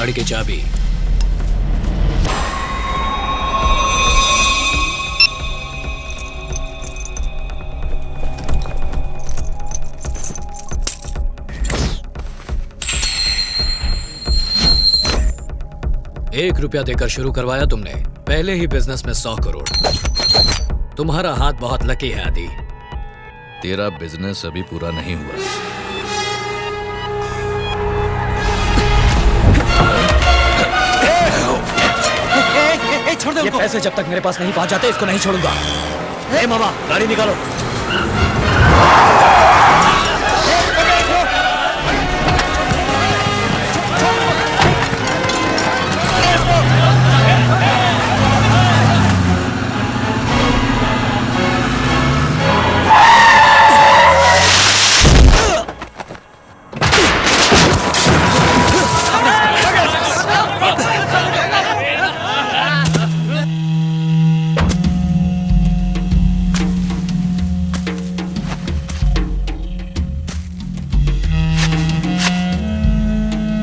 गाड़ी की चाबी। ₹1 देकर शुरू करवाया तुमने, पहले ही बिजनेस में 100 करोड़। तुम्हारा हाथ बहुत लकी है आदि। तेरा बिजनेस अभी पूरा नहीं हुआ। छोड़ दे। ये पैसे जब तक मेरे पास नहीं पहुंच जाते इसको नहीं छोड़ूंगा। ए मामा, गाड़ी निकालो।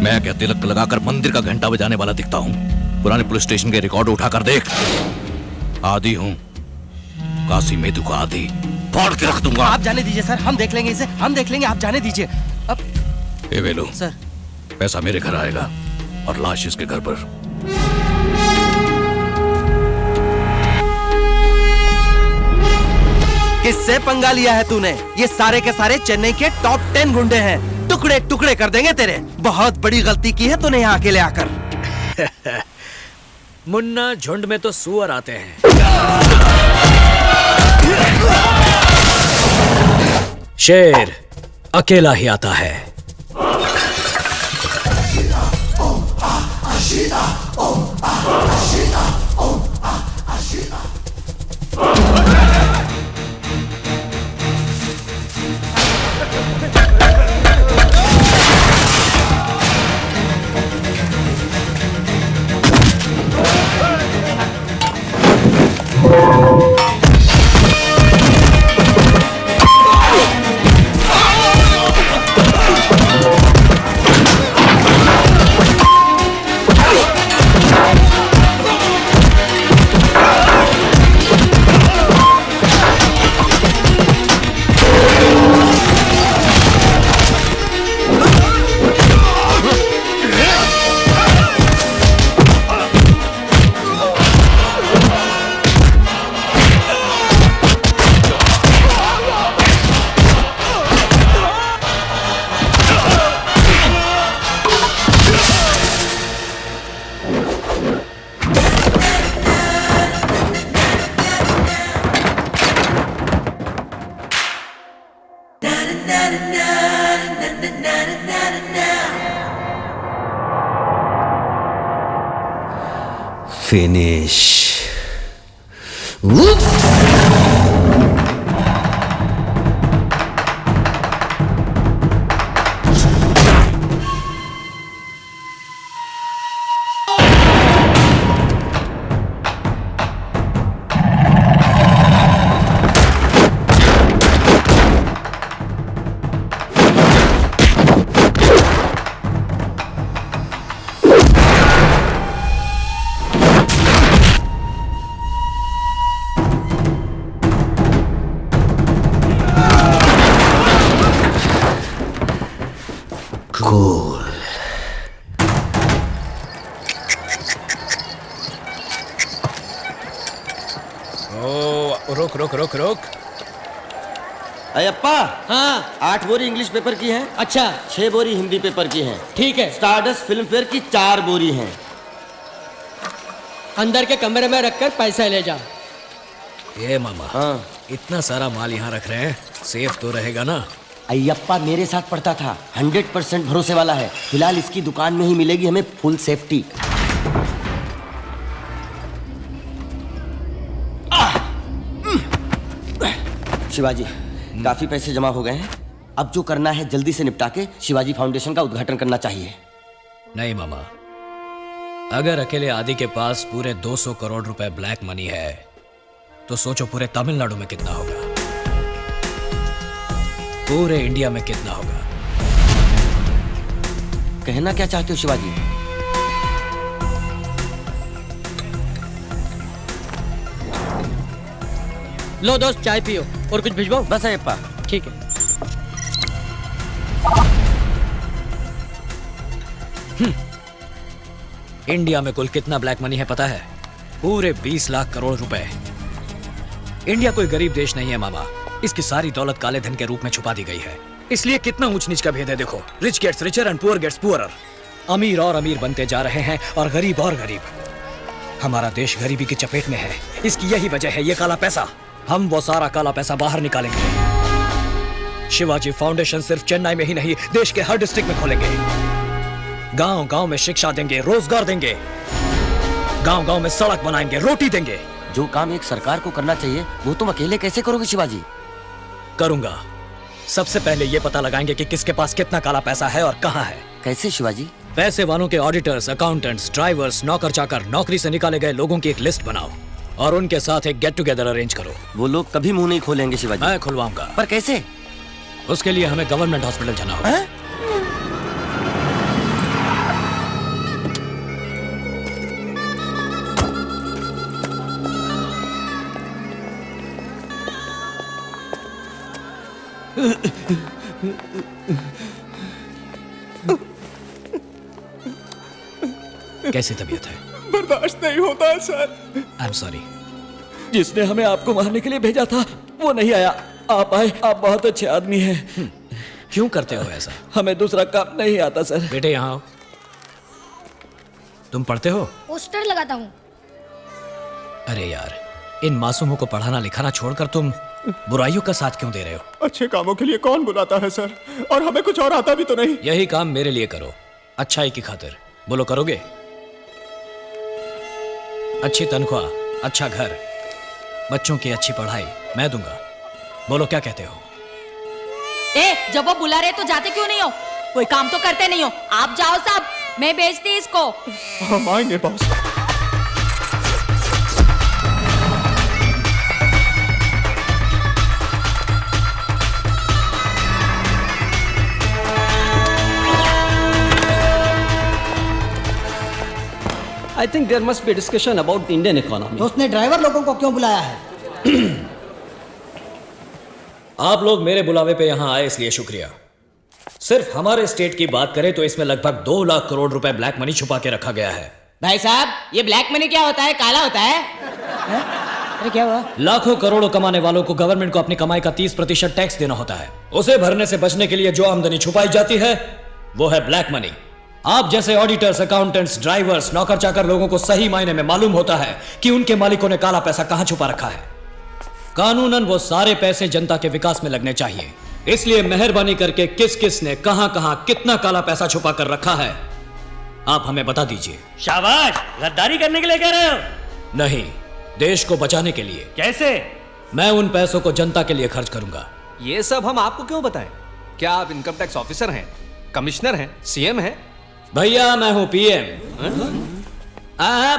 मैं क्या तिलक लगाकर मंदिर का घंटा बजाने वाला दिखता हूं? पुराने पुलिस स्टेशन के रिकॉर्ड उठाकर देख। आदि हूं, काशी मेदू का आदि। फाड़ के रख दूंगा। आप जाने दीजिए सर, हम देख लेंगे इसे, हम देख लेंगे, आप जाने दीजिए। अब ए वेलू सर, पैसा मेरे घर आएगा और लाश इसके घर पर। किससे पंगा लिया है तूने? ये सारे के सारे चेन्नई के टॉप 10 गुंडे हैं। टुकड़े टुकड़े कर देंगे तेरे। बहुत बड़ी गलती की है तूने यहाँ अकेले आकर। मुन्ना, झुंड में तो सुअर आते हैं। शेर अकेला ही आता है। फिनिश। Cool. ओ, रुक रुक रुक रुक। अयप्पा, हाँ 8 बोरी इंग्लिश पेपर की है, अच्छा 6 बोरी हिंदी पेपर की है, ठीक है। स्टारडस्ट फिल्म फेयर की 4 बोरी है। अंदर के कमरे में रखकर पैसा ले जा। ये मामा, हाँ। इतना सारा माल यहाँ रख रहे हैं, सेफ तो रहेगा ना? अयप्पा मेरे साथ पढ़ता था, 100% भरोसे वाला है। फिलहाल इसकी दुकान में ही मिलेगी हमें फुल सेफ्टी। शिवाजी, काफी पैसे जमा हो गए हैं। अब जो करना है जल्दी से निपटा के शिवाजी फाउंडेशन का उद्घाटन करना चाहिए। नहीं मामा, अगर अकेले आदि के पास पूरे 200 करोड़ रुपए ब्लैक मनी है तो सोचो पूरे तमिलनाडु में कितना होगा, पूरे इंडिया में कितना होगा। कहना क्या चाहते हो शिवाजी? लो दोस्त चाय पियो और कुछ भिजवाओ। बस है अप्पा। ठीक है। इंडिया में कुल कितना ब्लैक मनी है पता है? पूरे 20 लाख करोड़ रुपए। इंडिया कोई गरीब देश नहीं है मामा, इसकी सारी दौलत काले धन के रूप में छुपा दी गई है। इसलिए कितना ऊंच नीच का भेद है देखो। Rich gets richer and poor gets poorer. अमीर और अमीर बनते जा रहे हैं और गरीब और गरीब। हमारा देश गरीबी की चपेट में है, इसकी यही वजह है ये काला पैसा। हम वो सारा काला पैसा बाहर निकालेंगे। शिवाजी फाउंडेशन सिर्फ चेन्नई में ही नहीं, देश के हर डिस्ट्रिक्ट में खोलेंगे। गांव गांव में शिक्षा देंगे, रोजगार देंगे, गांव गांव में सड़क बनाएंगे, रोटी देंगे। जो काम एक सरकार को करना चाहिए वो तुम अकेले कैसे करोगे शिवाजी? करूंगा। सबसे पहले ये पता लगाएंगे कि किसके पास कितना काला पैसा है और कहां है। कैसे शिवाजी? पैसे वालों के ऑडिटर्स, अकाउंटेंट्स, ड्राइवर्स, नौकर चाकर, नौकरी से निकाले गए लोगों की एक लिस्ट बनाओ और उनके साथ एक गेट टुगेदर अरेंज करो। वो लोग कभी मुंह नहीं खोलेंगे शिवाजी। मैं खुलवाऊंगा। पर कैसे? उसके लिए हमें गवर्नमेंट हॉस्पिटल जाना होगा। कैसी तबीयत है? बर्दाश्त नहीं होता है सर। I am sorry. जिसने हमें आपको मारने के लिए भेजा था वो नहीं आया। आप आए, आप बहुत अच्छे आदमी हैं। क्यों करते हो ऐसा? हमें दूसरा काम नहीं आता सर। बेटे यहाँ आओ। तुम पढ़ते हो? पोस्टर लगाता हूँ। अरे यार, इन मासूमों को पढ़ाना लिखाना छोड़कर तुम बुराइयों का साथ क्यों दे रहे हो? अच्छे कामों के लिए कौन बुलाता है सर? और हमें कुछ और आता भी तो नहीं। यही काम मेरे लिए करो, अच्छाई की खातिर। बोलो करोगे? अच्छी तनख्वाह, अच्छा घर, बच्चों की अच्छी पढ़ाई मैं दूंगा। बोलो क्या कहते हो? ए, जब वो बुला रहे तो जाते क्यों नहीं हो? कोई काम तो करते नहीं हो। आप जाओ साहब, मैं बेचती इसको। हम आएंगे boss. I think there must be a discussion about the Indian economy. तो उसने ड्राइवर लोगों को क्यों बुलाया है? आप लोग मेरे बुलावे पे यहाँ आए इसलिए शुक्रिया। सिर्फ हमारे स्टेट की बात करें तो इसमें लगभग 2 लाख करोड़ रुपए ब्लैक मनी छुपा के रखा गया है। भाई साहब, ये ब्लैक मनी क्या होता है? काला होता है? अरे क्या हुआ? लाखों करोड़ों कमाने वालों को गवर्नमेंट को अपनी कमाई का 30% टैक्स देना होता है। उसे भरने से बचने के लिए जो आमदनी छुपाई जाती है वो है ब्लैक मनी। आप जैसे ऑडिटर्स, अकाउंटेंट्स, ड्राइवर्स, नौकर चाकर लोगों को सही मायने में मालूम होता है कि उनके मालिकों ने काला पैसा कहां छुपा रखा है। कानूनन वो सारे पैसे जनता के विकास में लगने चाहिए। इसलिए मेहरबानी करके किस किस ने कहां कहां कितना काला पैसा छुपा कर रखा है आप हमें बता दीजिए। शाबाश, गद्दारी करने के लिए कह रहे हो? नहीं, देश को बचाने के लिए। कैसे? मैं उन पैसों को जनता के लिए खर्च करूंगा। ये सब हम आपको क्यों बताएं? क्या आप इनकम टैक्स ऑफिसर हैं, कमिश्नर हैं, सीएम हैं? भैया मैं हूं पीएम,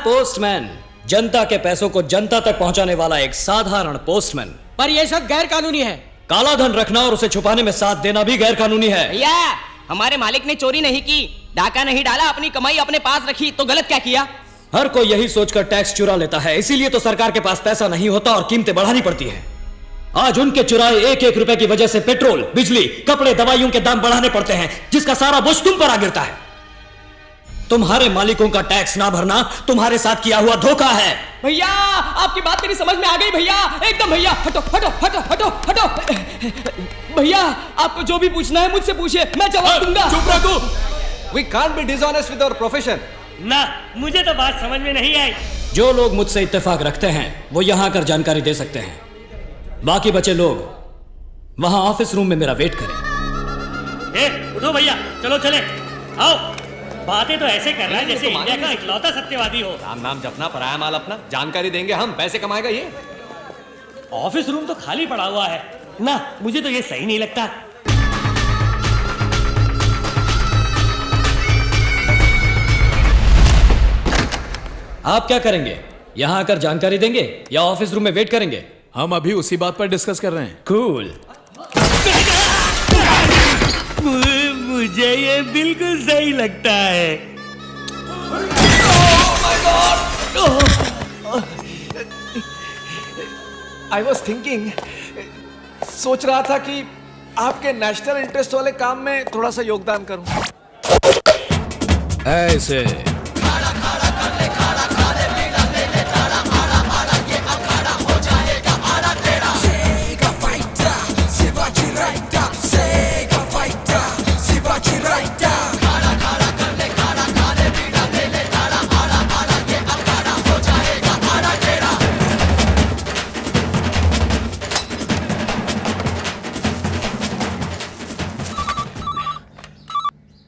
पोस्टमैन। जनता के पैसों को जनता तक पहुंचाने वाला एक साधारण पोस्टमैन। पर ये सब गैर कानूनी है। काला धन रखना और उसे छुपाने में साथ देना भी गैर कानूनी है। भैया, हमारे मालिक ने चोरी नहीं की, डाका नहीं डाला, अपनी कमाई अपने पास रखी, तो गलत क्या किया? हर कोई यही सोचकर टैक्स चुरा लेता है, इसीलिए तो सरकार के पास पैसा नहीं होता और कीमतें बढ़ानी पड़ती हैं। आज उनके चुराए 1-1 रुपए की वजह से पेट्रोल, बिजली, कपड़े, दवाइयों के दाम बढ़ाने पड़ते हैं, जिसका सारा बोझ तुम पर आ गिरता है। तुम्हारे मालिकों का टैक्स ना भरना तुम्हारे साथ किया हुआ धोखा है। भैया, आपकी बात मेरी समझ में आ गई भैया, एकदम। भैया हटो हटो हटो हटो हटो। भैया, आपको जो भी पूछना है मुझसे पूछिए, मैं जवाब दूंगा। चुप रखो। We can't be dishonest with our profession. ना, मुझे तो बात समझ में नहीं आई। जो लोग मुझसे इत्तेफाक रखते हैं वो यहां आकर जानकारी दे सकते हैं। बाकी बचे लोग वहां ऑफिस रूम में मेरा वेट करें। उठो भैया, चलो चले। आओ। बातें तो ऐसे कर रहा है जैसे इंडिया का इकलौता सत्यवादी हो। राम नाम जपना, पराया माल अपना। जानकारी देंगे हम, पैसे कमाएगा ये। ऑफिस रूम तो खाली पड़ा हुआ है ना, मुझे तो ये सही नहीं लगता। आप क्या करेंगे? यहां आकर जानकारी देंगे या ऑफिस रूम में वेट करेंगे? हम अभी उसी बात पर डिस्कस कर रहे हैं। कूल। मुझे ये बिल्कुल सही लगता है। आई वॉज थिंकिंग, सोच रहा था कि आपके नेशनल इंटरेस्ट वाले काम में थोड़ा सा योगदान करूं। ऐसे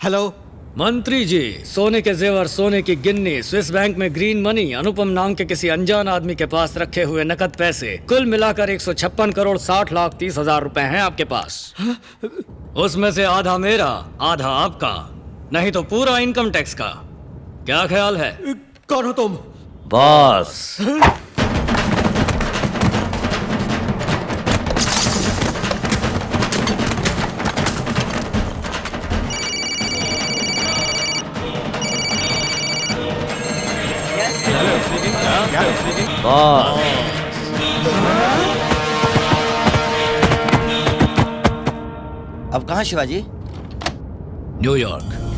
हेलो मंत्री जी, सोने के जेवर, सोने की गिन्नी, स्विस बैंक में ग्रीन मनी, अनुपम नाम के किसी अनजान आदमी के पास रखे हुए नकद पैसे, कुल मिलाकर 156 करोड़ 60 लाख 30 हजार रुपए हैं आपके पास। उसमें से आधा मेरा, आधा आपका, नहीं तो पूरा इनकम टैक्स का। क्या ख्याल है? कौन हो तुम? बॉस। अब कहाँ शिवाजी? न्यूयॉर्क।